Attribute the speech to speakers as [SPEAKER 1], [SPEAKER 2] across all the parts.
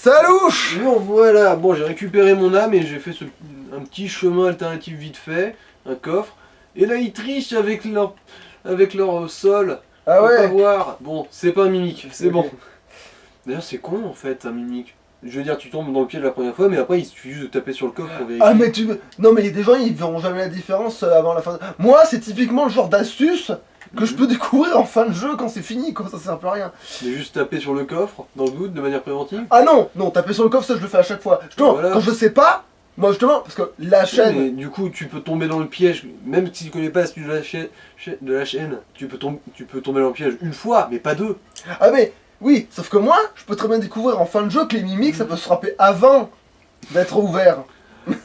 [SPEAKER 1] Salouche!
[SPEAKER 2] Bon voilà, bon j'ai récupéré mon âme et j'ai fait un petit chemin alternatif vite fait, un coffre. Et là ils trichent avec leur sol.
[SPEAKER 1] Ah
[SPEAKER 2] Faut pas
[SPEAKER 1] ouais?
[SPEAKER 2] voir. Bon, c'est pas un mimique, c'est
[SPEAKER 1] Ok.
[SPEAKER 2] bon. D'ailleurs c'est con en fait un mimique. Je veux dire tu tombes dans le piège la première fois mais après il suffit juste de taper sur le coffre pour vérifier.
[SPEAKER 1] Ah mais tu... Non mais des gens ils verront jamais la différence avant la fin. Moi c'est typiquement le genre d'astuce que je peux découvrir en fin de jeu quand c'est fini quoi, ça sert plus à rien.
[SPEAKER 2] C'est juste taper sur le coffre, dans le doute, de manière préventive.
[SPEAKER 1] Ah non, non, taper sur le coffre ça je le fais à chaque fois. Justement,
[SPEAKER 2] Voilà.
[SPEAKER 1] quand je sais pas, moi justement, parce que la chaîne...
[SPEAKER 2] Mais du coup tu peux tomber dans le piège, même si tu connais pas l'astuce de la chaîne, tu peux tomber dans le piège une fois, mais pas deux.
[SPEAKER 1] Ah mais, oui, sauf que moi, je peux très bien découvrir en fin de jeu que les mimiques ça peut se frapper avant d'être ouvert.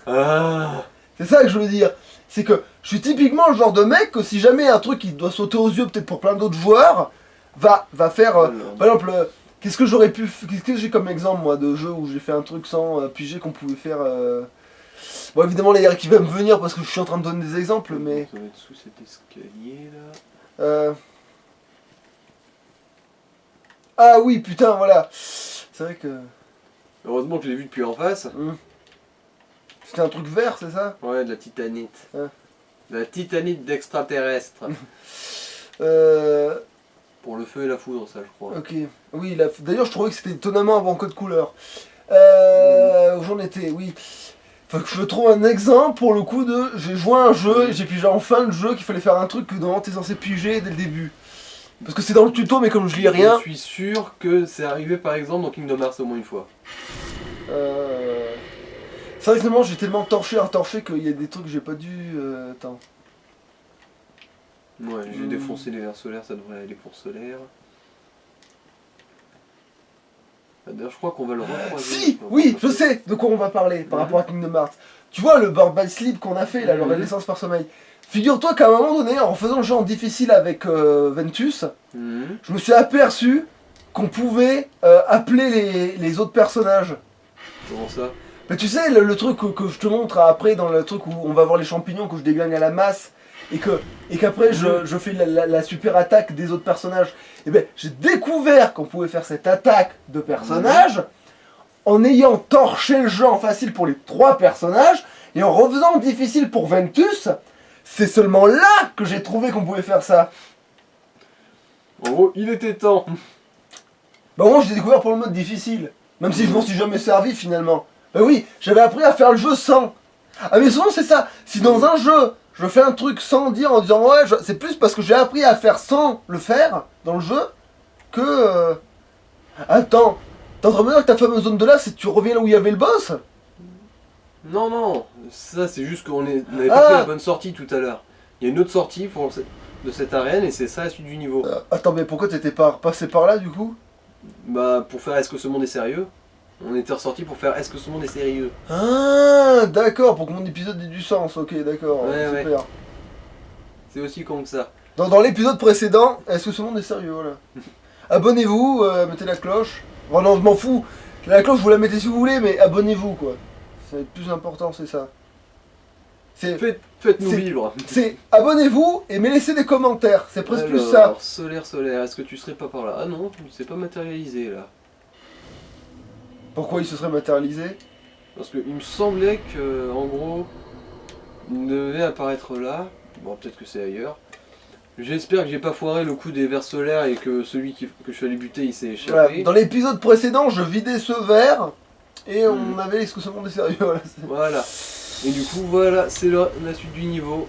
[SPEAKER 2] Ah.
[SPEAKER 1] C'est ça que je veux dire. C'est que je suis typiquement le genre de mec que si jamais un truc qui doit sauter aux yeux peut-être pour plein d'autres joueurs, va faire... par exemple, qu'est-ce que j'aurais pu... Qu'est-ce que j'ai comme exemple moi de jeu où j'ai fait un truc sans piger qu'on pouvait faire... Bon évidemment les gars qui va me venir parce que je suis en train de donner des exemples mais...
[SPEAKER 2] Ça va être sous cet escalier là.
[SPEAKER 1] Ah oui putain voilà. C'est vrai que...
[SPEAKER 2] Heureusement que je l'ai vu depuis en face.
[SPEAKER 1] C'était un truc vert c'est ça?
[SPEAKER 2] Ouais, de la titanite.
[SPEAKER 1] Ah.
[SPEAKER 2] De la titanite d'extraterrestre. Pour le feu et la foudre, ça je crois.
[SPEAKER 1] Ok. Oui, d'ailleurs je trouvais que c'était étonnamment avant code couleur. Où j'en étais, oui. Faut que je trouve un exemple pour le coup de... J'ai joué à un jeu et j'ai pigé en fin de jeu qu'il fallait faire un truc que normalement t'es censé piger dès le début. Parce que c'est dans le tuto mais comme je lis rien...
[SPEAKER 2] Je suis sûr que c'est arrivé par exemple dans Kingdom Hearts au moins une fois.
[SPEAKER 1] C'est vrai que finalement j'ai tellement torché qu'il y a des trucs que j'ai pas dû... Attends.
[SPEAKER 2] Ouais, j'ai défoncé les verres solaires, ça devrait aller pour solaire. D'ailleurs, je crois qu'on va le recroiser.
[SPEAKER 1] Si, oui, je sais de quoi on va parler par rapport à Kingdom Hearts. Tu vois le Bird by Sleep qu'on a fait, là, le renaissance par sommeil. Figure-toi qu'à un moment donné, en faisant le jeu en difficile avec Ventus, je me suis aperçu qu'on pouvait appeler les autres personnages.
[SPEAKER 2] Comment ça?
[SPEAKER 1] Mais tu sais, le truc que je te montre après, dans le truc où on va voir les champignons, que je déglingue à la masse, et qu'après je fais la super attaque des autres personnages. Et ben j'ai découvert qu'on pouvait faire cette attaque de personnages en ayant torché le jeu en facile pour les 3 personnages et en refaisant difficile pour Ventus. C'est seulement là que j'ai trouvé qu'on pouvait faire ça.
[SPEAKER 2] En gros, il était temps.
[SPEAKER 1] Bah moi j'ai découvert pour le mode difficile, même si je m'en suis jamais servi finalement. Bah oui, j'avais appris à faire le jeu sans. Ah mais souvent c'est ça, si dans un jeu je fais un truc sans dire en disant ouais, c'est plus parce que j'ai appris à faire sans le faire dans le jeu que... Attends, t'es en train de me dire que ta fameuse zone de là, c'est que tu reviens là où il y avait le boss?
[SPEAKER 2] Non, non, ça c'est juste qu'on n'avait pas fait la bonne sortie tout à l'heure. Il y a une autre sortie de cette arène et c'est ça la suite du niveau.
[SPEAKER 1] Attends, mais pourquoi t'étais pas repassé par là du coup?
[SPEAKER 2] Bah, pour faire est-ce que ce monde est sérieux? On était ressorti pour faire est-ce que ce monde est sérieux?
[SPEAKER 1] Ah, d'accord, pour que mon épisode ait du sens, ok, d'accord,
[SPEAKER 2] Ouais,
[SPEAKER 1] super.
[SPEAKER 2] ouais. C'est aussi con que ça.
[SPEAKER 1] Dans l'épisode précédent, est-ce que ce monde est sérieux, voilà. Abonnez-vous, mettez la cloche. Oh non, je m'en fous. La cloche, vous la mettez si vous voulez, mais abonnez-vous, quoi. C'est le plus important, c'est ça.
[SPEAKER 2] Faites-nous vivre.
[SPEAKER 1] C'est abonnez-vous et mais laissez des commentaires, c'est presque plus ça.
[SPEAKER 2] Alors, solaire, est-ce que tu serais pas par là? Ah non, c'est pas matérialisé là.
[SPEAKER 1] Pourquoi il se serait matérialisé?
[SPEAKER 2] Parce qu'il me semblait que, en gros, il devait apparaître là. Bon, peut-être que c'est ailleurs. J'espère que j'ai pas foiré le coup des vers solaires et que celui que je suis allé buter il s'est échappé.
[SPEAKER 1] Voilà. Dans l'épisode précédent, je vidais ce verre et on avait est-ce que ce monde est sérieux?
[SPEAKER 2] Voilà. Et du coup, voilà, c'est la suite du niveau.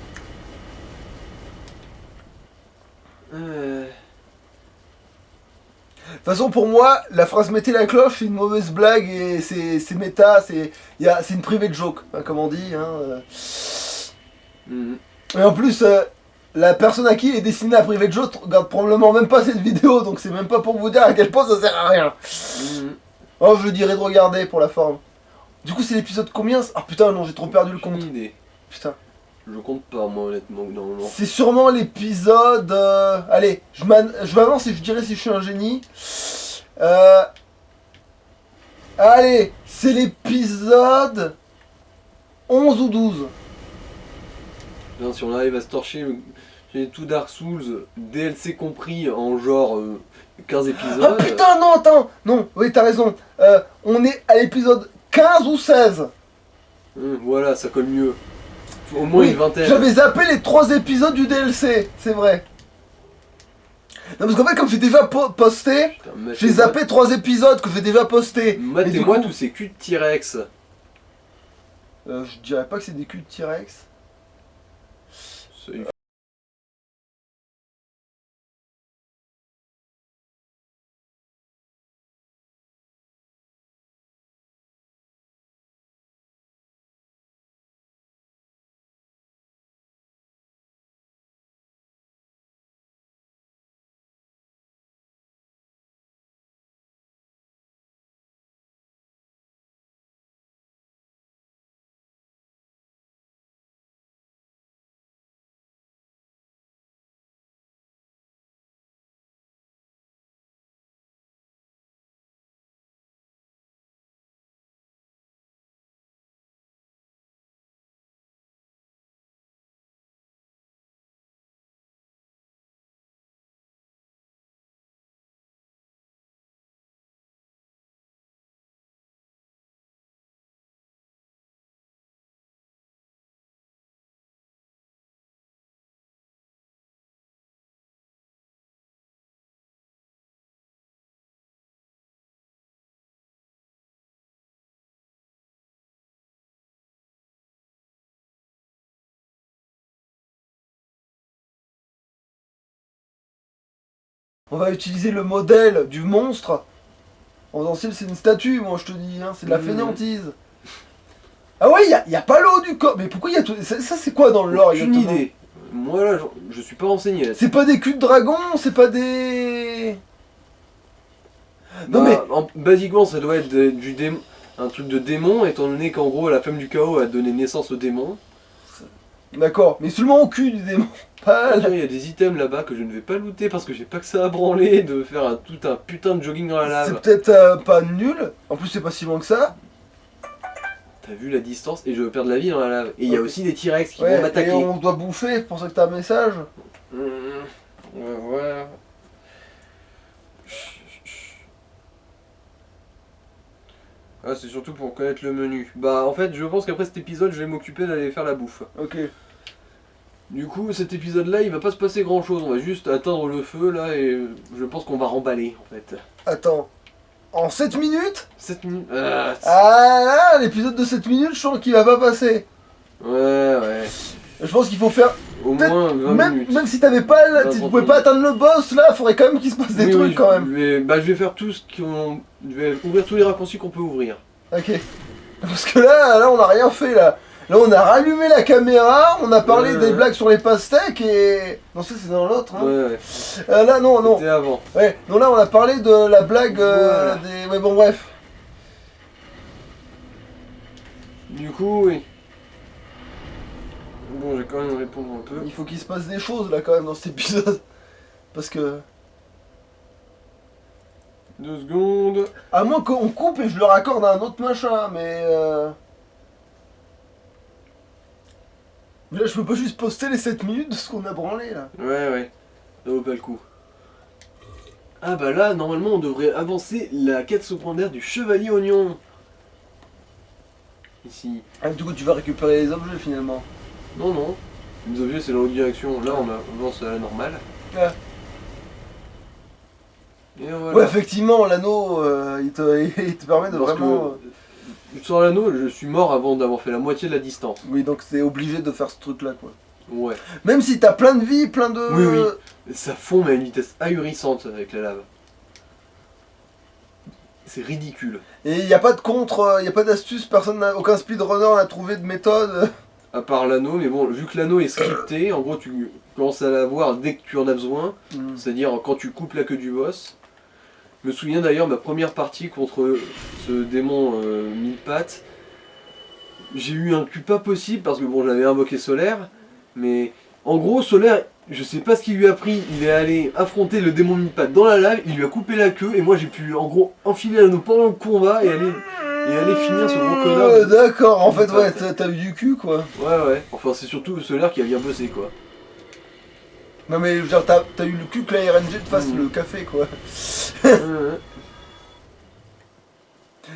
[SPEAKER 1] De toute façon, pour moi, la phrase mettez la cloche, c'est une mauvaise blague et c'est méta, c'est une private joke, hein, comme on dit. Hein. Et en plus, la personne à qui il est destiné la private joke regarde probablement même pas cette vidéo, donc c'est même pas pour vous dire à quel point ça sert à rien. Oh, je dirais de regarder pour la forme. Du coup, c'est l'épisode combien? Ah putain, non, j'ai trop perdu le compte.
[SPEAKER 2] Idée.
[SPEAKER 1] Putain.
[SPEAKER 2] Je compte pas, moi, honnêtement, normalement.
[SPEAKER 1] C'est sûrement l'épisode... Allez, je m'avance et je dirais si je suis un génie. Allez, c'est l'épisode 11 ou 12.
[SPEAKER 2] Non, si on arrive à se torcher, j'ai tout Dark Souls, DLC compris, en genre 15 épisodes.
[SPEAKER 1] Ah putain, non, attends. Non, oui, t'as raison. On est à l'épisode 15 ou 16.
[SPEAKER 2] Voilà, ça colle mieux. Faut au moins
[SPEAKER 1] Oui,
[SPEAKER 2] une vingtaine.
[SPEAKER 1] j'avais zappé les 3 épisodes du DLC, c'est vrai. Non, parce qu'en fait, comme j'ai déjà posté,
[SPEAKER 2] Putain,
[SPEAKER 1] j'ai zappé 3 épisodes que j'ai déjà postés. Mais du
[SPEAKER 2] Matez-moi
[SPEAKER 1] coup,
[SPEAKER 2] tous ces culs de T-Rex.
[SPEAKER 1] je dirais pas que c'est des culs de T-Rex.
[SPEAKER 2] C'est-
[SPEAKER 1] On va utiliser le modèle du monstre. En faisant style, c'est une statue, moi je te dis, hein, c'est de la fainéantise. Ah ouais, y a pas l'eau du corps. Mais pourquoi il y a tout. Ça, c'est quoi dans le lore
[SPEAKER 2] Aucune
[SPEAKER 1] exactement?
[SPEAKER 2] idée. Moi là, je suis pas renseigné là.
[SPEAKER 1] C'est pas des culs de dragon, c'est pas des. Non mais.
[SPEAKER 2] Basiquement, ça doit être du démon. Un truc de démon, étant donné qu'en gros, la femme du chaos a donné naissance au démon.
[SPEAKER 1] D'accord, mais seulement au cul du démon. Pas
[SPEAKER 2] Il y a des items là-bas que je ne vais pas looter parce que j'ai pas que ça à branler de faire tout un putain de jogging dans la
[SPEAKER 1] C'est
[SPEAKER 2] lave.
[SPEAKER 1] peut-être pas nul. En plus, c'est pas si loin que ça.
[SPEAKER 2] T'as vu la distance et je veux perdre la vie dans la lave. Et il y a
[SPEAKER 1] Ok.
[SPEAKER 2] aussi des T-Rex qui vont
[SPEAKER 1] Ouais, et
[SPEAKER 2] m'attaquer.
[SPEAKER 1] on doit bouffer, c'est pour ça que t'as un message.
[SPEAKER 2] On va voir. Ah, c'est surtout pour connaître le menu. Bah, en fait, je pense qu'après cet épisode, je vais m'occuper d'aller faire la bouffe.
[SPEAKER 1] Ok.
[SPEAKER 2] Du coup, cet épisode-là, il va pas se passer grand-chose. On va juste atteindre le feu, là, et je pense qu'on va remballer, en fait.
[SPEAKER 1] Attends. En 7 minutes
[SPEAKER 2] 7 minutes.
[SPEAKER 1] Ah là, l'épisode de 7 minutes, je sens qu'il va pas passer.
[SPEAKER 2] Ouais.
[SPEAKER 1] Je pense qu'il faut faire.
[SPEAKER 2] Au
[SPEAKER 1] Peut-être
[SPEAKER 2] moins 20
[SPEAKER 1] Même,
[SPEAKER 2] minutes.
[SPEAKER 1] même si t'avais pas. Tu
[SPEAKER 2] 20,
[SPEAKER 1] pouvais pas atteindre le boss là, faudrait quand même qu'il se passe des
[SPEAKER 2] Oui,
[SPEAKER 1] trucs
[SPEAKER 2] oui,
[SPEAKER 1] quand même.
[SPEAKER 2] je vais faire tout ce qu'on. Je vais ouvrir tous les raccourcis qu'on peut ouvrir.
[SPEAKER 1] Ok. Parce que là, on a rien fait là. Là, on a rallumé la caméra, on a parlé des blagues sur les pastèques et. Non, ça c'est dans l'autre. Hein.
[SPEAKER 2] Ouais.
[SPEAKER 1] Là, non.
[SPEAKER 2] C'était avant.
[SPEAKER 1] Ouais, non, là, on a parlé de la blague
[SPEAKER 2] Voilà.
[SPEAKER 1] des. Ouais, bon, bref.
[SPEAKER 2] Du coup, oui. Bon, je vais quand même répondre un peu.
[SPEAKER 1] Il faut qu'il se passe des choses là quand même dans cet épisode. Parce que.
[SPEAKER 2] 2 secondes.
[SPEAKER 1] À moins qu'on coupe et je le raccorde à un autre machin, mais. Mais là, je peux pas juste poster les 7 minutes de ce qu'on a branlé là.
[SPEAKER 2] Ouais. Ça vaut pas le coup. Ah bah là, normalement, on devrait avancer la quête secondaire du chevalier oignon. Ici.
[SPEAKER 1] Ah, du coup, tu vas récupérer les objets finalement.
[SPEAKER 2] Non. Les objets, c'est dans l'autre direction. Là, on avance à la normale.
[SPEAKER 1] Ouais.
[SPEAKER 2] Et voilà.
[SPEAKER 1] Ouais, effectivement, l'anneau, il te permet de
[SPEAKER 2] Parce
[SPEAKER 1] vraiment.
[SPEAKER 2] que sur l'anneau, je suis mort avant d'avoir fait la moitié de la distance.
[SPEAKER 1] Oui, donc c'est obligé de faire ce truc là quoi.
[SPEAKER 2] Ouais.
[SPEAKER 1] Même si t'as plein de vie, plein de.
[SPEAKER 2] Oui. Ça fond mais à une vitesse ahurissante avec la lave. C'est ridicule.
[SPEAKER 1] Et il n'y a pas de contre, il n'y a pas d'astuce, aucun speedrunner n'a trouvé de méthode.
[SPEAKER 2] À part l'anneau, mais bon, vu que l'anneau est scripté, en gros tu commences à l'avoir dès que tu en as besoin, c'est-à-dire quand tu coupes la queue du boss. Je me souviens d'ailleurs ma première partie contre ce démon mille pattes. J'ai eu un cul pas possible parce que bon j'avais invoqué Solaire, mais en gros Solaire, je sais pas ce qu'il lui a pris, il est allé affronter le démon mille pattes dans la lave, il lui a coupé la queue et moi j'ai pu en gros enfiler l'anneau pendant le combat et aller finir ce gros connard.
[SPEAKER 1] D'accord, en fait ouais, t'as eu du cul quoi.
[SPEAKER 2] Ouais, enfin c'est surtout Solaire qui a bien bossé quoi.
[SPEAKER 1] Non mais je veux dire, t'as eu le cul que la RNG te fasse
[SPEAKER 2] Mhm.
[SPEAKER 1] le café quoi.
[SPEAKER 2] Ouais.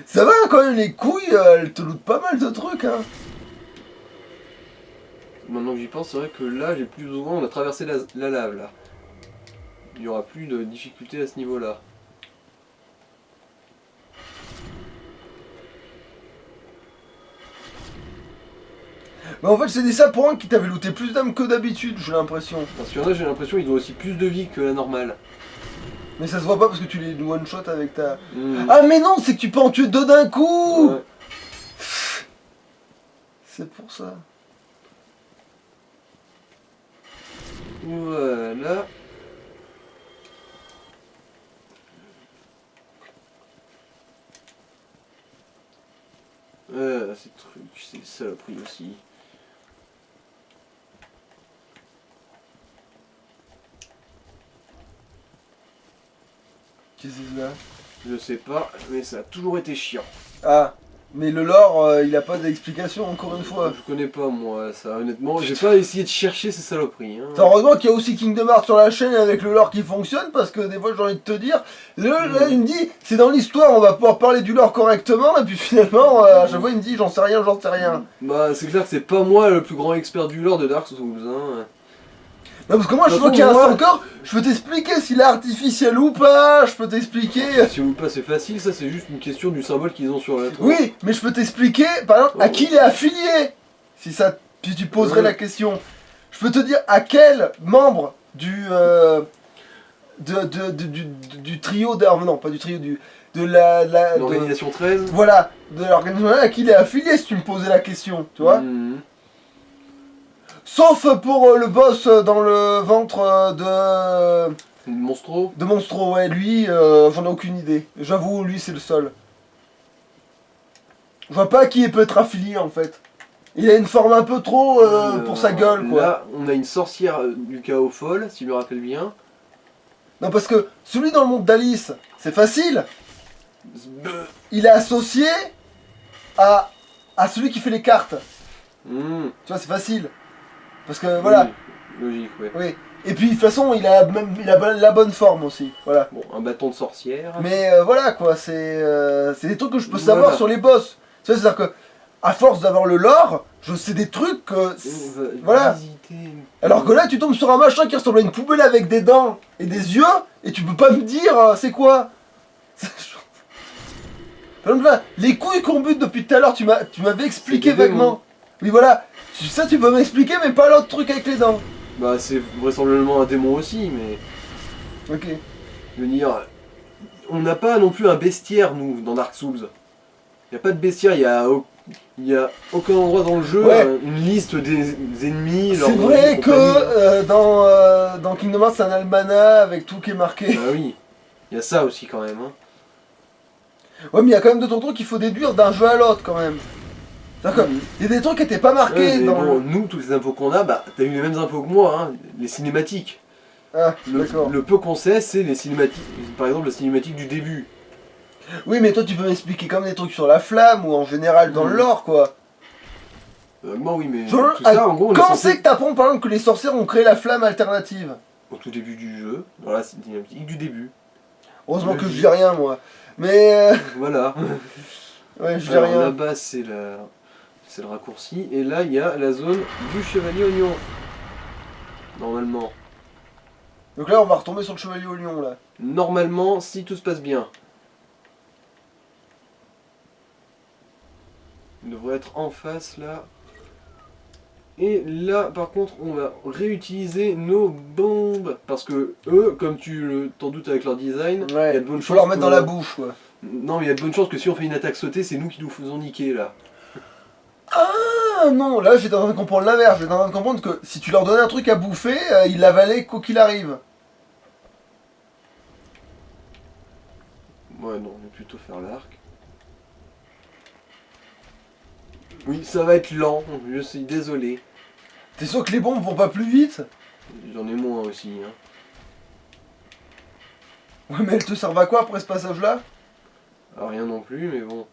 [SPEAKER 1] Ça va quand même, les couilles, elles te lootent pas mal de trucs hein.
[SPEAKER 2] Maintenant que j'y pense, c'est vrai que là, j'ai plus ou moins, on a traversé la lave là. Il n'y aura plus de difficultés à ce niveau-là.
[SPEAKER 1] Mais en fait c'est des sapoins qui t'avaient looté plus d'âmes que d'habitude, j'ai l'impression.
[SPEAKER 2] Parce qu'il y en a, j'ai l'impression qu'ils ont aussi plus de vie que la normale.
[SPEAKER 1] Mais ça se voit pas parce que tu les one shot avec ta...
[SPEAKER 2] Mhm.
[SPEAKER 1] Ah mais non, c'est que tu peux en tuer deux d'un coup.
[SPEAKER 2] Ouais.
[SPEAKER 1] C'est pour ça.
[SPEAKER 2] Voilà. Ces trucs, c'est saloperie aussi.
[SPEAKER 1] Qu'est-ce que c'est là?
[SPEAKER 2] Je sais pas, mais ça a toujours été chiant.
[SPEAKER 1] Ah, mais le lore, il a pas d'explication encore une fois.
[SPEAKER 2] Je connais pas moi ça, honnêtement. J'ai pas essayé de chercher ces saloperies. Hein.
[SPEAKER 1] Heureusement qu'il y a aussi Kingdom Hearts sur la chaîne avec le lore qui fonctionne, parce que des fois j'ai envie de te dire, là il me dit, c'est dans l'histoire, on va pouvoir parler du lore correctement, et puis finalement, à chaque fois il me dit, j'en sais rien, j'en sais rien.
[SPEAKER 2] Bah c'est clair que c'est pas moi le plus grand expert du lore de Dark Souls. Hein.
[SPEAKER 1] Non, parce que moi, je
[SPEAKER 2] De toute
[SPEAKER 1] vois qu'il y a
[SPEAKER 2] façon,
[SPEAKER 1] un
[SPEAKER 2] moi-
[SPEAKER 1] encore, je peux t'expliquer s'il est artificiel ou pas, je peux t'expliquer.
[SPEAKER 2] Si ou pas c'est facile, ça c'est juste une question du symbole qu'ils ont sur la tour.
[SPEAKER 1] Oui, mais je peux t'expliquer, par exemple, à qui il est affilié. Si tu poserais la question. Je peux te dire à quel membre du trio non, pas du trio, de
[SPEAKER 2] L'organisation 13.
[SPEAKER 1] voilà, de l'organisation à qui il est affilié si tu me posais la question, tu vois.
[SPEAKER 2] Mhm.
[SPEAKER 1] Sauf pour le boss dans le ventre
[SPEAKER 2] Monstro.
[SPEAKER 1] de Monstro, ouais, lui, j'en ai aucune idée. J'avoue, lui, c'est le seul. Je vois pas à qui il peut être affilié en fait. Il a une forme un peu trop pour sa gueule, quoi.
[SPEAKER 2] Là, on a une sorcière du chaos folle, si je me rappelle bien.
[SPEAKER 1] Non, parce que celui dans le monde d'Alice, c'est facile.
[SPEAKER 2] Zbe.
[SPEAKER 1] Il est associé à celui qui fait les cartes.
[SPEAKER 2] Mhm.
[SPEAKER 1] Tu vois, c'est facile. Parce que voilà,
[SPEAKER 2] Oui, logique, ouais.
[SPEAKER 1] oui. Et puis de toute façon, il a la bonne forme aussi. Voilà.
[SPEAKER 2] Bon, un bâton de sorcière.
[SPEAKER 1] Mais voilà quoi, c'est des trucs que je peux savoir
[SPEAKER 2] Voilà.
[SPEAKER 1] sur les boss. Tu vois, c'est-à-dire que, à force d'avoir le lore, je sais des trucs que.
[SPEAKER 2] On va
[SPEAKER 1] Voilà.
[SPEAKER 2] visiter une-
[SPEAKER 1] Alors que là, tu tombes sur un machin qui ressemble à une poubelle avec des dents et des yeux, et tu peux pas me dire c'est quoi. Par exemple, là, les couilles qu'on bute depuis tout à l'heure, tu m'avais expliqué
[SPEAKER 2] C'est des démons.
[SPEAKER 1] vaguement. Oui, voilà. Ça, tu peux m'expliquer, mais pas l'autre truc avec les dents.
[SPEAKER 2] Bah, c'est vraisemblablement un démon aussi, mais.
[SPEAKER 1] Ok.
[SPEAKER 2] Je veux dire. On n'a pas non plus un bestiaire, nous, dans Dark Souls. Il n'y a pas de bestiaire, il y a aucun endroit dans le jeu,
[SPEAKER 1] Ouais.
[SPEAKER 2] une liste des ennemis.
[SPEAKER 1] C'est
[SPEAKER 2] leurs
[SPEAKER 1] vrai
[SPEAKER 2] origines,
[SPEAKER 1] que
[SPEAKER 2] compagnie.
[SPEAKER 1] dans Kingdom Hearts, c'est un almanach avec tout qui est marqué.
[SPEAKER 2] Bah oui, il y a ça aussi quand même. Hein.
[SPEAKER 1] Ouais, mais il y a quand même d'autres trucs qu'il faut déduire d'un jeu à l'autre quand même. C'est-à-dire
[SPEAKER 2] Mhm.
[SPEAKER 1] qu'il y a des trucs qui étaient pas marqués
[SPEAKER 2] Ouais, mais
[SPEAKER 1] dans
[SPEAKER 2] bon,
[SPEAKER 1] le.
[SPEAKER 2] nous, toutes les infos qu'on a, bah, t'as eu les mêmes infos que moi, hein, les cinématiques.
[SPEAKER 1] Ah, d'accord.
[SPEAKER 2] Le peu qu'on sait, c'est les cinématiques. Par exemple, la cinématique du début.
[SPEAKER 1] Oui, mais toi, tu peux m'expliquer comme des trucs sur la flamme ou en général dans le
[SPEAKER 2] Mhm.
[SPEAKER 1] lore quoi.
[SPEAKER 2] Moi, oui, mais
[SPEAKER 1] Genre,
[SPEAKER 2] tout ça, en gros, on est
[SPEAKER 1] quand
[SPEAKER 2] censé-
[SPEAKER 1] c'est que t'apprends par exemple que les sorcières ont créé la flamme alternative?
[SPEAKER 2] au tout début du jeu, dans la cinématique du début.
[SPEAKER 1] Heureusement
[SPEAKER 2] Je
[SPEAKER 1] que
[SPEAKER 2] le
[SPEAKER 1] je
[SPEAKER 2] dis.
[SPEAKER 1] dis rien moi. Mais
[SPEAKER 2] Voilà.
[SPEAKER 1] ouais, je dis
[SPEAKER 2] Alors
[SPEAKER 1] rien.
[SPEAKER 2] là-bas, c'est le raccourci. Et là, il y a la zone du chevalier oignon. Normalement.
[SPEAKER 1] Donc là, on va retomber sur le chevalier au lion là.
[SPEAKER 2] Normalement, si tout se passe bien. Il devrait être en face là. Et là, par contre, on va réutiliser nos bombes. Parce que eux, comme tu t'en doutes avec leur design, il y a de bonnes
[SPEAKER 1] Il faut
[SPEAKER 2] chances
[SPEAKER 1] leur mettre
[SPEAKER 2] que-
[SPEAKER 1] dans la bouche quoi.
[SPEAKER 2] Non, mais il y a de bonnes chances que si on fait une attaque sautée, c'est nous qui nous faisons niquer là.
[SPEAKER 1] Ah non, là j'étais en train de comprendre l'inverse. J'étais en train de comprendre que si tu leur donnais un truc à bouffer, ils l'avalaient quoi qu'il arrive.
[SPEAKER 2] Ouais, non, on va plutôt faire l'arc. Oui, ça va être lent, je suis désolé.
[SPEAKER 1] T'es sûr que les bombes vont pas plus vite?
[SPEAKER 2] J'en ai moins aussi. Hein.
[SPEAKER 1] Ouais, mais elles te servent à quoi après ce passage là?
[SPEAKER 2] Alors, rien non plus, mais bon.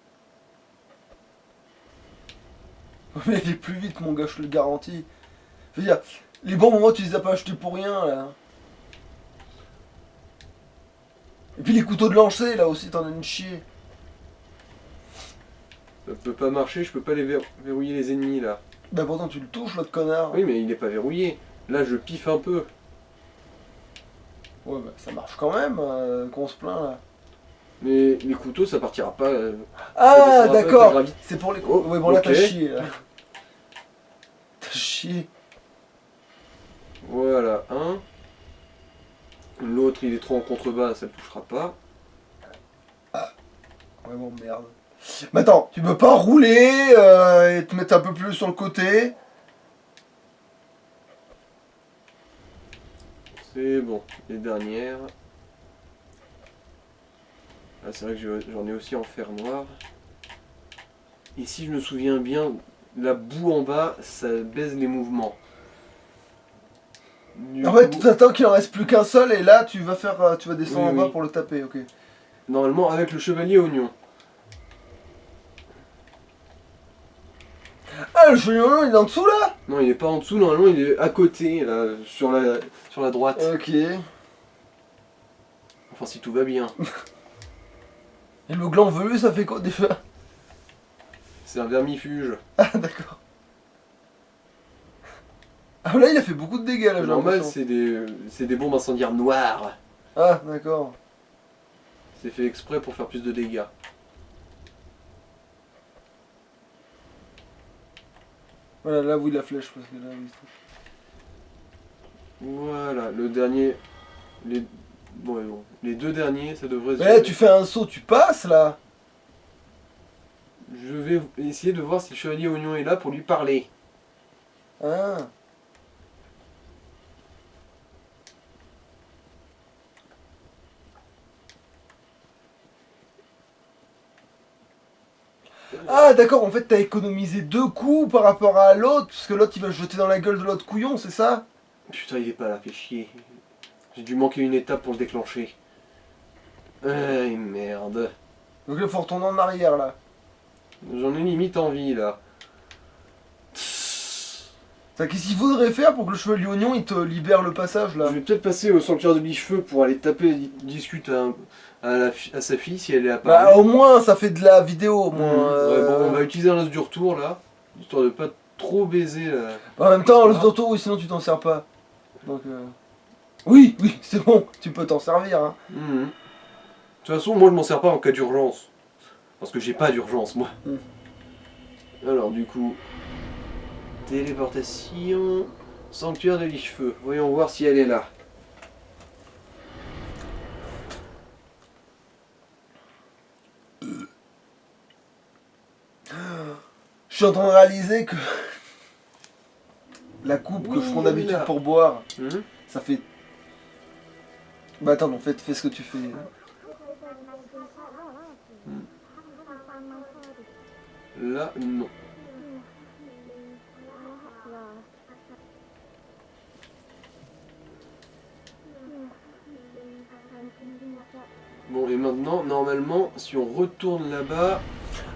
[SPEAKER 1] Mais elle est plus vite, mon gars, je te le garantis. Je veux dire, Les bons moments, tu les as pas achetés pour rien, là. Et puis les couteaux de lancer, là aussi, t'en as une chier.
[SPEAKER 2] Ça peut pas marcher, je peux pas les verrouiller les ennemis là.
[SPEAKER 1] Bah pourtant, tu le touches, l'autre connard.
[SPEAKER 2] Oui, mais il est pas verrouillé. Là, je piffe un peu.
[SPEAKER 1] Ouais, bah ça marche quand même, qu'on se plaint, là.
[SPEAKER 2] Mais les couteaux, ça partira pas.
[SPEAKER 1] Ah,
[SPEAKER 2] descendra pas avec la
[SPEAKER 1] d'accord.
[SPEAKER 2] gravité.
[SPEAKER 1] C'est pour les...
[SPEAKER 2] Oh,
[SPEAKER 1] ouais, bon, là,
[SPEAKER 2] ok.
[SPEAKER 1] t'as chié, là. T'as chié.
[SPEAKER 2] Voilà, un. L'autre, il est trop en contrebas, ça le touchera pas.
[SPEAKER 1] Vraiment merde. Mais attends, tu peux pas rouler et te mettre un peu plus sur le côté.
[SPEAKER 2] C'est bon, les dernières. Ah, c'est vrai que j'en ai aussi en fer noir. Et si je me souviens bien, la boue en bas, ça baise les mouvements. Du
[SPEAKER 1] En fait,
[SPEAKER 2] coup,
[SPEAKER 1] t'attends qu'il en reste plus qu'un seul et là tu vas faire, tu vas descendre
[SPEAKER 2] Oui,
[SPEAKER 1] en bas
[SPEAKER 2] oui.
[SPEAKER 1] pour le taper, ok.
[SPEAKER 2] normalement, avec le chevalier oignon.
[SPEAKER 1] Ah, le chevalier, il est en dessous là.
[SPEAKER 2] Non, il est pas en dessous, normalement, il est à côté, là, sur la droite.
[SPEAKER 1] Ok.
[SPEAKER 2] Enfin, si tout va bien.
[SPEAKER 1] Et le gland velu, ça fait quoi déjà?
[SPEAKER 2] C'est un vermifuge.
[SPEAKER 1] Ah, d'accord. Ah, là, il a fait beaucoup de dégâts là, j'ai
[SPEAKER 2] Normal,
[SPEAKER 1] l'impression.
[SPEAKER 2] c'est des bombes incendiaires noires.
[SPEAKER 1] Ah, d'accord.
[SPEAKER 2] C'est fait exprès pour faire plus de dégâts.
[SPEAKER 1] Voilà, là où il la flèche, parce que là, oui.
[SPEAKER 2] Voilà, le dernier. Les, bon, et bon. Les deux derniers, ça devrait se
[SPEAKER 1] Mais là, tu fais un saut, tu passes là.
[SPEAKER 2] Je vais essayer de voir si le chevalier oignon est là pour lui parler.
[SPEAKER 1] Ah. Ah, d'accord, en fait, t'as économisé 2 coups par rapport à l'autre, parce que l'autre il va se jeter dans la gueule de l'autre couillon, c'est ça?
[SPEAKER 2] Putain, il est pas là, fait chier. J'ai dû manquer une étape pour le déclencher. Merde.
[SPEAKER 1] Donc là, faut retourner en arrière là.
[SPEAKER 2] J'en ai limite envie là.
[SPEAKER 1] Ça, qu'est-ce qu'il faudrait faire pour que le chevalier oignon il te libère le passage là?
[SPEAKER 2] Je vais peut-être passer au sanctuaire de Bichefeu pour aller taper, discute à sa fille si elle est apparue.
[SPEAKER 1] Bah, au moins, ça fait de la vidéo, au moins.
[SPEAKER 2] Ouais, bon, on va utiliser un os du retour là, histoire de pas trop baiser la...
[SPEAKER 1] En même temps, le auto, oui, sinon tu t'en sers pas. Donc, oui, oui, c'est bon, tu peux t'en servir. Hein.
[SPEAKER 2] Mhm. De toute façon, moi je m'en sers pas en cas d'urgence. Parce que j'ai pas d'urgence, moi. Alors, du coup, téléportation, sanctuaire de Lichefeu. Voyons voir si elle est là.
[SPEAKER 1] Je suis en train de réaliser que la coupe que
[SPEAKER 2] Oui,
[SPEAKER 1] je prends
[SPEAKER 2] elle est
[SPEAKER 1] d'habitude
[SPEAKER 2] là.
[SPEAKER 1] pour boire,
[SPEAKER 2] Mhm.
[SPEAKER 1] ça fait. Bah attends, non, fais ce que tu fais.
[SPEAKER 2] Là, non. Bon, et maintenant, normalement, si on retourne là-bas,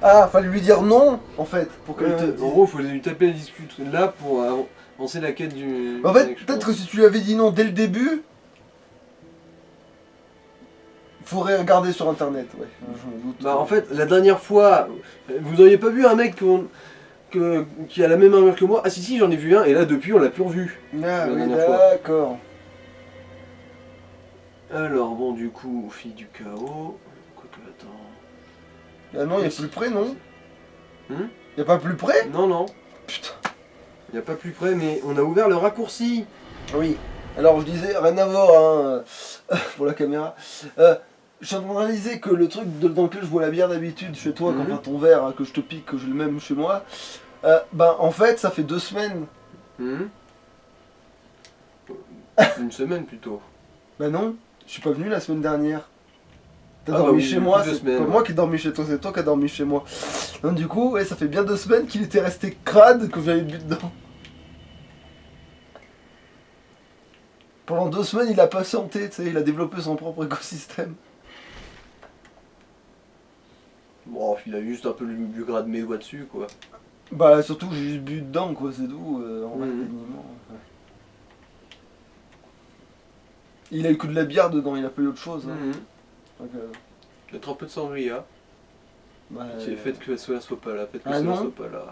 [SPEAKER 1] Ah, fallait lui dire non, en fait, pour qu'elle te
[SPEAKER 2] en
[SPEAKER 1] dise.
[SPEAKER 2] gros, il faut lui taper la dispute là pour avancer la quête du...
[SPEAKER 1] En fait,
[SPEAKER 2] mec, je
[SPEAKER 1] peut-être que
[SPEAKER 2] pense.
[SPEAKER 1] si tu lui avais dit non dès le début, faudrait regarder sur internet, ouais. Je me doute.
[SPEAKER 2] Bah, en fait, la dernière fois, vous auriez pas vu un mec qui a la même armure que moi? Ah si, si, j'en ai vu un, et là, depuis, on l'a plus revu.
[SPEAKER 1] Ah
[SPEAKER 2] la
[SPEAKER 1] oui,
[SPEAKER 2] dernière fois.
[SPEAKER 1] d'accord.
[SPEAKER 2] Alors, bon, du coup, fille du chaos... Quoique, attends...
[SPEAKER 1] Ah non, il y a plus près, non?
[SPEAKER 2] Hmm.
[SPEAKER 1] Y a pas plus près?
[SPEAKER 2] Non, non,
[SPEAKER 1] Putain.
[SPEAKER 2] il n'y a pas plus près, mais on a ouvert le raccourci.
[SPEAKER 1] Oui. Alors je disais, rien à voir, hein, pour la caméra. Je suis en train de réaliser que le truc dans lequel je bois la bière d'habitude chez toi,
[SPEAKER 2] Mhm.
[SPEAKER 1] quand t'as ton verre, hein, que je te pique, que j'ai le même chez moi, ben en fait ça fait 2 semaines.
[SPEAKER 2] Hmm. Une semaine plutôt.
[SPEAKER 1] Ben non, je suis pas venu la semaine dernière. T'as
[SPEAKER 2] Ah
[SPEAKER 1] dormi
[SPEAKER 2] bah oui,
[SPEAKER 1] chez
[SPEAKER 2] depuis
[SPEAKER 1] moi,
[SPEAKER 2] 2
[SPEAKER 1] c'est
[SPEAKER 2] semaines,
[SPEAKER 1] pas
[SPEAKER 2] ouais.
[SPEAKER 1] moi qui ai dormi chez toi, c'est toi qui as dormi chez moi. Donc du coup, ouais, ça fait bien 2 semaines qu'il était resté crade que j'avais bu dedans. Pendant 2 semaines, il a patienté, tu sais, il a développé son propre écosystème.
[SPEAKER 2] Bon, il a juste un peu du gras de mes doigts dessus, quoi.
[SPEAKER 1] Bah surtout j'ai juste bu dedans quoi, c'est tout, en vrai
[SPEAKER 2] Mhm.
[SPEAKER 1] techniquement. Ouais. Il a eu que de la bière dedans, il a pas eu autre chose. Hein.
[SPEAKER 2] Mhm.
[SPEAKER 1] Donc,
[SPEAKER 2] Peut-être un peu de sangria.
[SPEAKER 1] bah,
[SPEAKER 2] C'est fait que cela soit pas là. Faites que
[SPEAKER 1] Ah
[SPEAKER 2] cela
[SPEAKER 1] non.
[SPEAKER 2] soit pas là.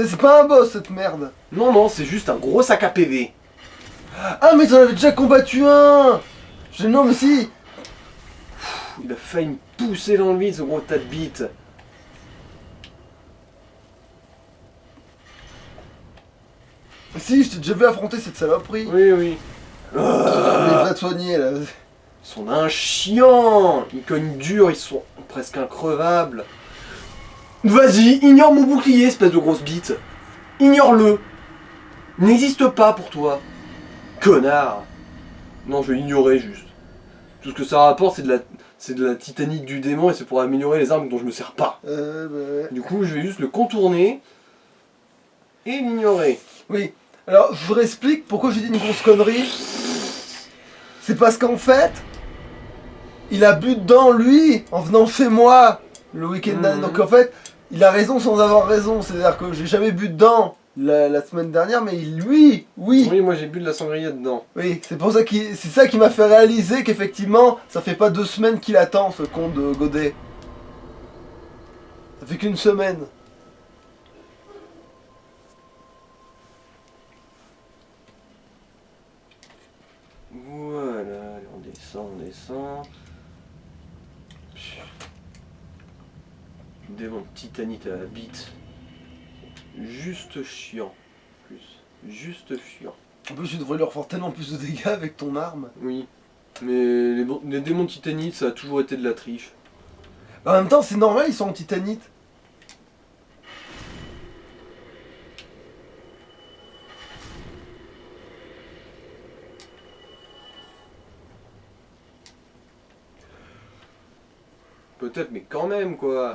[SPEAKER 1] c'est pas un boss cette merde.
[SPEAKER 2] Non, non, c'est juste un gros sac à PV.
[SPEAKER 1] Ah mais t'en avais déjà combattu un. Non mais si.
[SPEAKER 2] Il a failli me pousser dans le vide, ce gros tas de bites.
[SPEAKER 1] Si, je t'ai déjà vu affronter cette saloperie.
[SPEAKER 2] Oui, oui.
[SPEAKER 1] Mais va te soigner là.
[SPEAKER 2] Ils sont un chiant. Ils cognent dur, ils sont presque increvables. Vas-y, ignore mon bouclier, espèce de grosse bite. Ignore-le. N'existe pas pour toi. Connard. Non, je vais l'ignorer juste. Tout ce que ça rapporte, c'est de la titanite du démon et c'est pour améliorer les armes dont je me sers pas.
[SPEAKER 1] Bah...
[SPEAKER 2] Du coup, je vais juste le contourner et l'ignorer.
[SPEAKER 1] Oui. Alors, je vous réexplique pourquoi j'ai dit une grosse connerie. C'est parce qu'en fait, il a bu dedans, lui, en venant chez moi, le week-end dernier. Donc en fait, il a raison sans avoir raison. C'est-à-dire que j'ai jamais bu dedans la semaine dernière, mais lui, oui.
[SPEAKER 2] Oui, moi j'ai bu de la sangria dedans.
[SPEAKER 1] Oui, c'est pour ça c'est ça qui m'a fait réaliser qu'effectivement, ça fait pas 2 semaines qu'il attend, ce con de Godet. Ça fait qu'une semaine.
[SPEAKER 2] Voilà, allez, on descend, on descend. Démon de titanite à la bite. Juste chiant. Plus. Juste chiant.
[SPEAKER 1] En plus, tu devrais leur faire tellement plus de dégâts avec ton arme.
[SPEAKER 2] Oui. Mais les démons de titanite, ça a toujours été de la triche.
[SPEAKER 1] En même temps, c'est normal, ils sont en titanite.
[SPEAKER 2] Peut-être, mais quand même, quoi.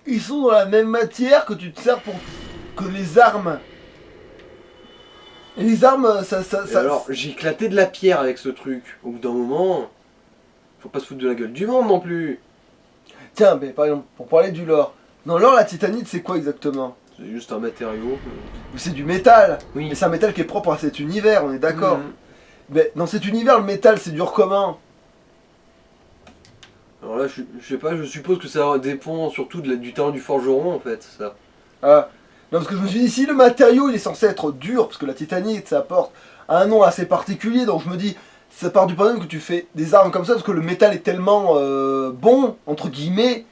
[SPEAKER 1] Ils sont dans la même matière que tu te sers pour... que les armes. Et les armes, ça...
[SPEAKER 2] Et alors, j'ai éclaté de la pierre avec ce truc. Au bout d'un moment, faut pas se foutre de la gueule du monde non plus.
[SPEAKER 1] Tiens, mais par exemple, pour parler du lore. Dans l'or, la titanite, c'est quoi exactement?
[SPEAKER 2] C'est juste un matériau.
[SPEAKER 1] C'est du métal.
[SPEAKER 2] Oui.
[SPEAKER 1] Mais c'est un métal qui est propre à cet univers, on est d'accord.
[SPEAKER 2] Mhm.
[SPEAKER 1] Mais dans cet univers, le métal, c'est dur comment?
[SPEAKER 2] Alors là, je sais pas, je suppose que ça dépend surtout du talent du forgeron en fait, ça.
[SPEAKER 1] Ah. Non, parce que je me suis dit, si le matériau, il est censé être dur, parce que la titanite, ça apporte un nom assez particulier, donc je me dis, ça part du problème que tu fais des armes comme ça, parce que le métal est tellement bon, entre guillemets,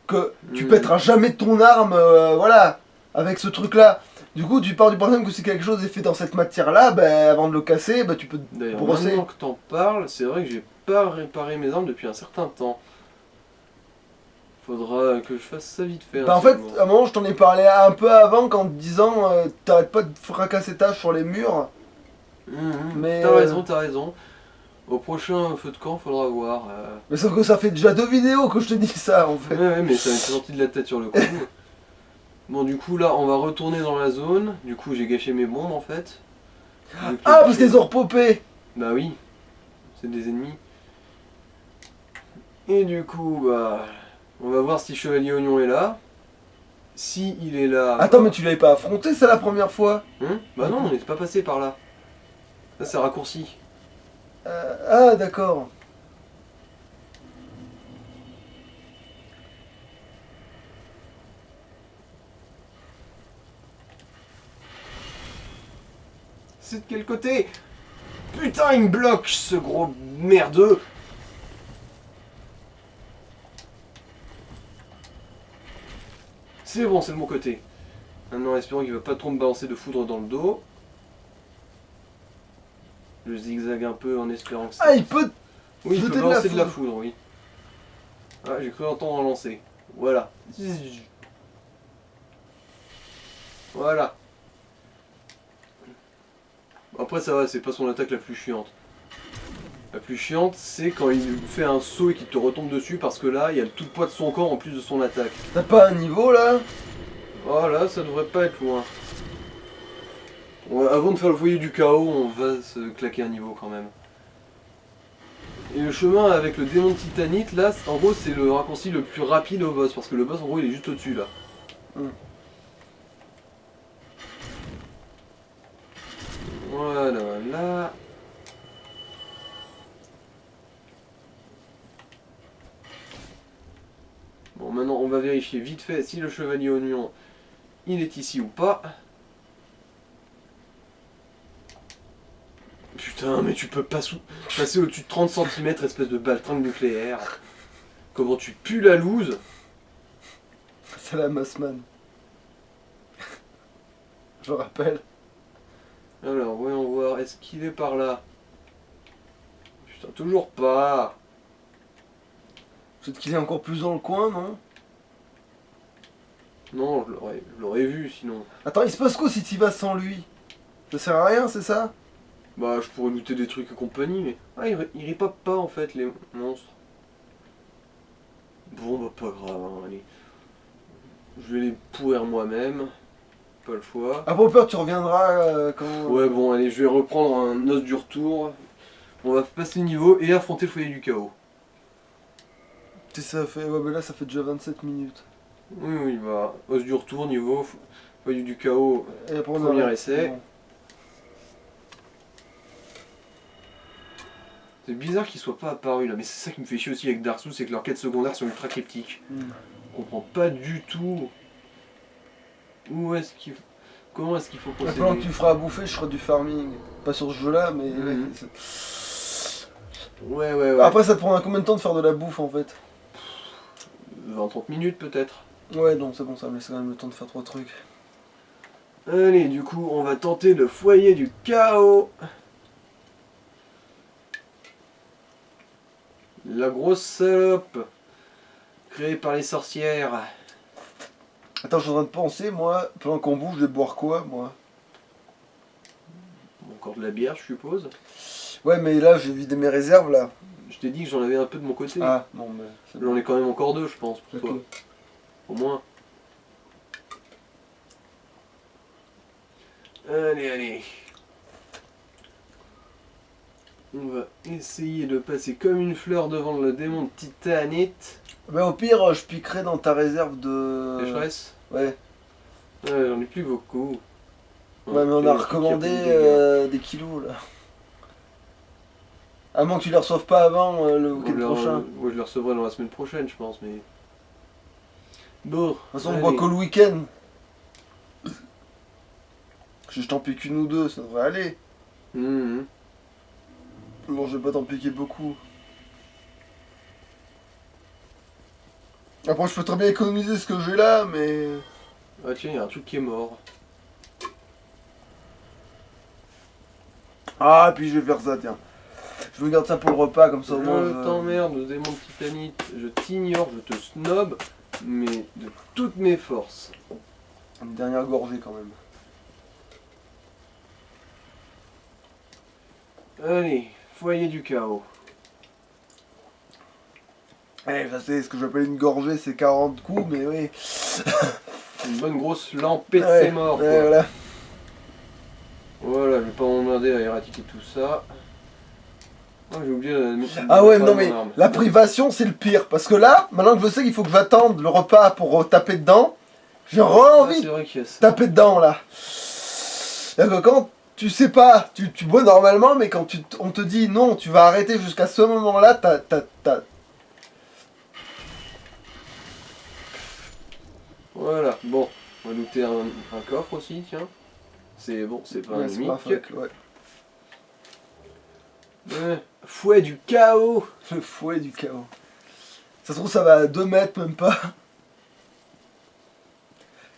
[SPEAKER 1] que tu pèteras jamais ton arme, voilà, avec ce truc-là. Du coup, tu pars du problème que si quelque chose est fait dans cette matière-là, ben, avant de le casser, ben, tu peux
[SPEAKER 2] D'ailleurs,
[SPEAKER 1] brosser.
[SPEAKER 2] maintenant que t'en parles, c'est vrai que j'ai pas réparé mes armes depuis un certain temps. Faudra que je fasse ça vite fait.
[SPEAKER 1] Bah en fait, à un moment, je t'en ai parlé un peu avant, qu'en te disant, t'arrêtes pas de fracasser ta sur les murs. Mais
[SPEAKER 2] T'as raison, t'as raison. Au prochain feu de camp, faudra voir.
[SPEAKER 1] Mais sauf que ça fait déjà 2 vidéos que je te dis ça, en fait.
[SPEAKER 2] Ouais, mais ça m'est sorti de la tête sur le coup. Bon, du coup, là, on va retourner dans la zone. Du coup, j'ai gâché mes bombes, en fait. Donc,
[SPEAKER 1] Ah, parce qu'elles ont repopé.
[SPEAKER 2] Bah oui, c'est des ennemis. Et du coup, bah... On va voir si Chevalier Oignon est là. Si il est là...
[SPEAKER 1] Attends,
[SPEAKER 2] bah...
[SPEAKER 1] mais tu l'avais pas affronté ça la première fois?
[SPEAKER 2] Bah non, on n'était pas passé par là. Là, c'est raccourci.
[SPEAKER 1] Ah, d'accord.
[SPEAKER 2] C'est de quel côté? Putain, il me bloque, ce gros merdeux. C'est bon, c'est de mon côté. Maintenant, espérons qu'il va pas trop me balancer de foudre dans le dos. Je zigzague un peu en espérant que ça...
[SPEAKER 1] Ah, il peut.
[SPEAKER 2] Oui, il
[SPEAKER 1] jeter
[SPEAKER 2] peut
[SPEAKER 1] de la
[SPEAKER 2] balancer de la
[SPEAKER 1] foudre.
[SPEAKER 2] foudre, oui. Ah, j'ai cru entendre un lancer. Voilà. Voilà. Après, ça va, c'est pas son attaque la plus chiante. La plus chiante, c'est quand il fait un saut et qu'il te retombe dessus parce que là, il y a tout le poids de son corps en plus de son attaque.
[SPEAKER 1] T'as pas un niveau là?
[SPEAKER 2] Voilà, ça devrait pas être loin. Ouais, avant de faire le foyer du chaos, on va se claquer un niveau quand même. Et le chemin avec le démon de titanite, là, en gros, c'est le raccourci le plus rapide au boss. Parce que le boss, en gros, il est juste au-dessus, là. Voilà, là. Bon, maintenant, on va vérifier vite fait si le chevalier oignon, il est ici ou pas. Putain, mais tu peux pas passer au-dessus de 30 cm, espèce de baltringue nucléaire. Comment tu pues la loose.
[SPEAKER 1] C'est la Mossman. Je me rappelle.
[SPEAKER 2] Alors, voyons voir, est-ce qu'il est par là? Putain, toujours pas.
[SPEAKER 1] Peut-être qu'il est encore plus dans le coin, non?
[SPEAKER 2] Non, je l'aurais vu sinon.
[SPEAKER 1] Attends, il se passe quoi si t'y vas sans lui? Ça sert à rien, c'est ça?
[SPEAKER 2] Bah, je pourrais looter des trucs et compagnie, mais... Ah, il ripope pas, en fait, les monstres. Bon, bah, pas grave, hein, allez. Je vais les pourrir moi-même. Pas le choix.
[SPEAKER 1] À Popper, tu reviendras quand...
[SPEAKER 2] Ouais, bon, allez, je vais reprendre un os du retour. On va passer le niveau et affronter le foyer du chaos.
[SPEAKER 1] Tu sais, ça fait... Ouais, mais là, ça fait déjà 27 minutes.
[SPEAKER 2] Oui, oui, bah, os du retour, niveau, foyer du chaos,
[SPEAKER 1] Et après, on
[SPEAKER 2] premier
[SPEAKER 1] arrête.
[SPEAKER 2] essai.
[SPEAKER 1] Bon.
[SPEAKER 2] C'est bizarre qu'ils soient pas apparus là, mais c'est ça qui me fait chier aussi avec Dark Souls, c'est que leurs quêtes secondaires sont ultra cryptiques. On comprend pas du tout où est-ce qu'il... Comment est-ce qu'il faut
[SPEAKER 1] Mais
[SPEAKER 2] procéder.
[SPEAKER 1] pendant que tu feras à bouffer, je ferai du farming. Pas sur ce jeu-là, mais...
[SPEAKER 2] Mhm.
[SPEAKER 1] ouais,
[SPEAKER 2] Ouais.
[SPEAKER 1] Après, ça te prendra combien de temps de faire de la bouffe, en fait?
[SPEAKER 2] 20-30 minutes peut-être.
[SPEAKER 1] Ouais, non, c'est bon, ça me laisse quand même le temps de faire 3 trucs.
[SPEAKER 2] Allez, du coup, on va tenter le foyer du chaos. La grosse salope créée par les sorcières.
[SPEAKER 1] Attends, je suis en train de penser, moi, pendant qu'on bouffe, je vais boire quoi, moi?
[SPEAKER 2] Encore de la bière, je suppose.
[SPEAKER 1] Ouais, mais là, j'ai vidé mes réserves, là.
[SPEAKER 2] Je t'ai dit que j'en avais un peu de mon côté.
[SPEAKER 1] Ah, non, mais... c'est
[SPEAKER 2] J'en ai quand même encore deux, je pense, pour
[SPEAKER 1] Ok.
[SPEAKER 2] toi. Au moins. Allez. On va essayer de passer comme une fleur devant le démon de titanite.
[SPEAKER 1] Bah, au pire, je piquerai dans ta réserve de...
[SPEAKER 2] Sécheresse.
[SPEAKER 1] Ouais.
[SPEAKER 2] Ouais, j'en ai plus beaucoup.
[SPEAKER 1] Ouais, mais on
[SPEAKER 2] Ok,
[SPEAKER 1] a
[SPEAKER 2] ok,
[SPEAKER 1] recommandé
[SPEAKER 2] il y a plus de dégâts.
[SPEAKER 1] des kilos, là. À moins que tu les reçoives pas avant le week-end prochain. De
[SPEAKER 2] Ouais, je les recevrai dans la semaine prochaine, je pense, mais... Bon,
[SPEAKER 1] toute façon, on
[SPEAKER 2] allez.
[SPEAKER 1] boit que le week-end. Si je t'en pique une ou deux, ça devrait aller.
[SPEAKER 2] Mhm.
[SPEAKER 1] Bon, je vais pas t'en piquer beaucoup. Après, je peux très bien économiser ce que j'ai là, mais...
[SPEAKER 2] Ah tiens, il y a un truc qui est mort.
[SPEAKER 1] Ah, puis je vais faire ça, tiens. Je me garde ça pour le repas, comme ça au moins...
[SPEAKER 2] Je t'emmerde, démon de titanite, je t'ignore, je te snob, mais de toutes mes forces.
[SPEAKER 1] Une dernière gorgée, quand même.
[SPEAKER 2] Allez, foyer du chaos.
[SPEAKER 1] Eh, ça c'est ce que j'appelle une gorgée, c'est 40 coups, mais oui.
[SPEAKER 2] une bonne grosse lampée de
[SPEAKER 1] Ouais,
[SPEAKER 2] ses morts.
[SPEAKER 1] ouais,
[SPEAKER 2] Quoi.
[SPEAKER 1] voilà.
[SPEAKER 2] Voilà, je vais pas m'emmerder à éradiquer tout ça. Oh, j'ai oublié
[SPEAKER 1] Ah ouais,
[SPEAKER 2] pas
[SPEAKER 1] non
[SPEAKER 2] mon
[SPEAKER 1] mais
[SPEAKER 2] arme.
[SPEAKER 1] la privation c'est le pire. Parce que là, maintenant que je sais qu'il faut que j'attende le repas pour taper dedans, j'ai
[SPEAKER 2] Ah,
[SPEAKER 1] envie
[SPEAKER 2] c'est
[SPEAKER 1] de
[SPEAKER 2] vrai qu'il y a ça.
[SPEAKER 1] taper dedans là. C'est-à-dire que quand tu sais pas, tu bois normalement, mais quand on te dit non, tu vas arrêter jusqu'à ce moment-là,
[SPEAKER 2] Voilà, bon, on va looter un coffre aussi, tiens. C'est bon, c'est pas un
[SPEAKER 1] Ouais, c'est
[SPEAKER 2] ennemi.
[SPEAKER 1] pas fuck, ouais.
[SPEAKER 2] Fouet du chaos.
[SPEAKER 1] Le fouet du chaos. Ça se trouve ça va à 2 mètres, même pas.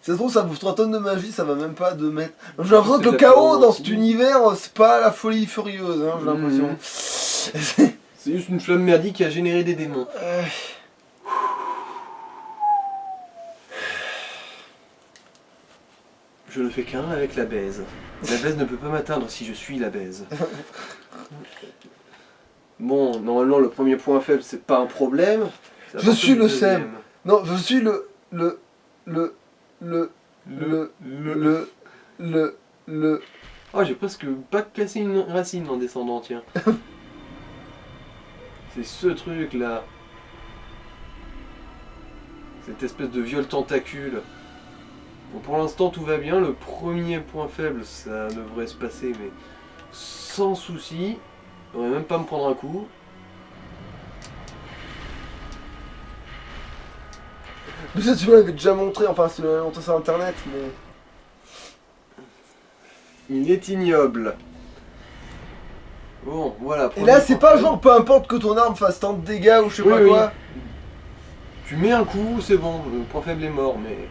[SPEAKER 1] Ça se trouve ça bouffe 3 tonnes de magie, ça va même pas à 2 mètres. J'ai l'impression
[SPEAKER 2] C'est
[SPEAKER 1] que le
[SPEAKER 2] la
[SPEAKER 1] chaos dans
[SPEAKER 2] pyromancie.
[SPEAKER 1] cet univers, c'est pas la folie furieuse, hein, j'ai l'impression.
[SPEAKER 2] C'est juste une flamme merdique qui a généré des démons. Je ne fais qu'un avec la baise. La baise ne peut pas m'atteindre si je suis la baise. Bon, normalement le premier point faible c'est pas un problème. C'est à
[SPEAKER 1] Je
[SPEAKER 2] partir
[SPEAKER 1] suis
[SPEAKER 2] du
[SPEAKER 1] le
[SPEAKER 2] deuxième.
[SPEAKER 1] SEM. Non, je suis le
[SPEAKER 2] Oh, j'ai presque pas cassé une racine en descendant, tiens. C'est ce truc là. Cette espèce de viol tentacule. Bon, pour l'instant tout va bien. Le premier point faible, ça devrait se passer, mais sans souci. On va même pas me prendre un coup.
[SPEAKER 1] Mais ça, tu me l'avais déjà montré, enfin, tu l'avais montré sur internet, mais.
[SPEAKER 2] Il est ignoble. Bon, voilà.
[SPEAKER 1] Et
[SPEAKER 2] premier
[SPEAKER 1] là, c'est
[SPEAKER 2] point
[SPEAKER 1] pas
[SPEAKER 2] faible.
[SPEAKER 1] genre peu importe que ton arme fasse tant de dégâts ou je sais
[SPEAKER 2] Oui,
[SPEAKER 1] pas
[SPEAKER 2] oui.
[SPEAKER 1] quoi.
[SPEAKER 2] Tu mets un coup, c'est bon. Le point faible est mort, mais.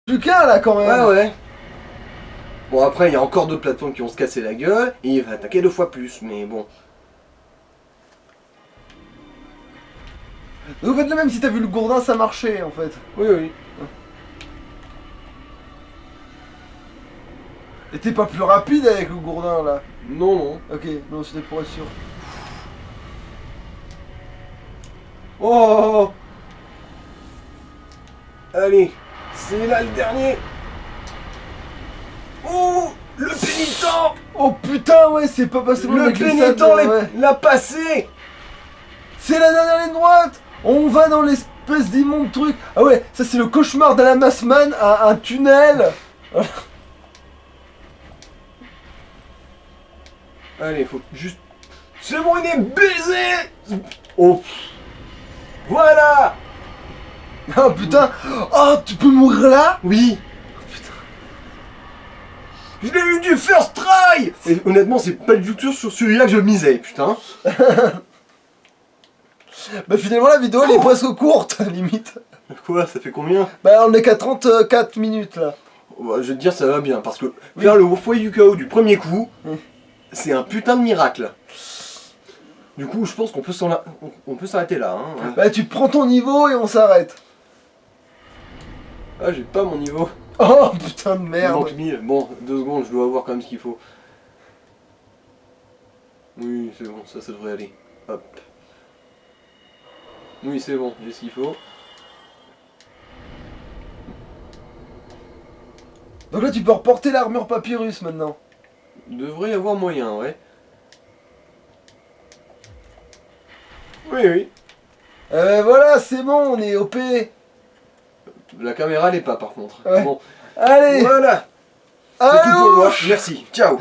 [SPEAKER 1] Plus qu'un là quand même.
[SPEAKER 2] Ouais, ouais. Bon, après, il y a encore deux plateformes qui vont se casser la gueule, et il va attaquer 2 fois plus, mais bon.
[SPEAKER 1] Donc, en fait, là, même si t'as vu le gourdin, ça marchait en fait.
[SPEAKER 2] Oui, oui.
[SPEAKER 1] Et t'es pas plus rapide avec le gourdin là.
[SPEAKER 2] Non, non.
[SPEAKER 1] Ok, non, c'était pour être sûr.
[SPEAKER 2] Oh! Allez, c'est là le dernier. Oh! Le pénitent!
[SPEAKER 1] Oh putain, ouais, c'est pas passé
[SPEAKER 2] Le
[SPEAKER 1] avec les
[SPEAKER 2] pénitent
[SPEAKER 1] sables, ouais.
[SPEAKER 2] l'a passé!
[SPEAKER 1] C'est la dernière ligne droite. On va dans l'espèce d'immonde truc. Ah ouais, ça c'est le cauchemar d'Alain Massman, un tunnel.
[SPEAKER 2] Allez, faut juste... C'est bon, il est baisé! Oh! Voilà!
[SPEAKER 1] Oh putain. Oh, tu peux mourir là.
[SPEAKER 2] Oui! Je l'ai eu du first try! Et honnêtement, c'est pas du tout sur celui-là que je misais, putain.
[SPEAKER 1] Bah finalement la vidéo elle est presque courte, limite.
[SPEAKER 2] Quoi, ça fait combien?
[SPEAKER 1] Bah on est qu'à 34 minutes là.
[SPEAKER 2] Bah, je vais te dire, ça va bien, parce que faire le foyer du chaos du premier coup, c'est un putain de miracle. Du coup, je pense qu'on peut s'arrêter là. Hein.
[SPEAKER 1] Bah tu prends ton niveau et on s'arrête.
[SPEAKER 2] Ah, j'ai pas mon niveau.
[SPEAKER 1] Oh putain de
[SPEAKER 2] Il
[SPEAKER 1] merde.
[SPEAKER 2] manque 1000. Bon, 2 secondes, je dois avoir quand même ce qu'il faut. Oui, c'est bon, ça devrait aller. Hop. Oui, c'est bon, j'ai ce qu'il faut.
[SPEAKER 1] Donc là tu peux reporter l'armure papyrus maintenant.
[SPEAKER 2] Devrait y avoir moyen, ouais. Oui.
[SPEAKER 1] Voilà, c'est bon, on est OP.
[SPEAKER 2] La caméra l'est pas par contre.
[SPEAKER 1] Ouais.
[SPEAKER 2] Bon,
[SPEAKER 1] Allez,
[SPEAKER 2] voilà. C'est
[SPEAKER 1] allez,
[SPEAKER 2] tout pour moi.
[SPEAKER 1] ouf.
[SPEAKER 2] Merci. Ciao.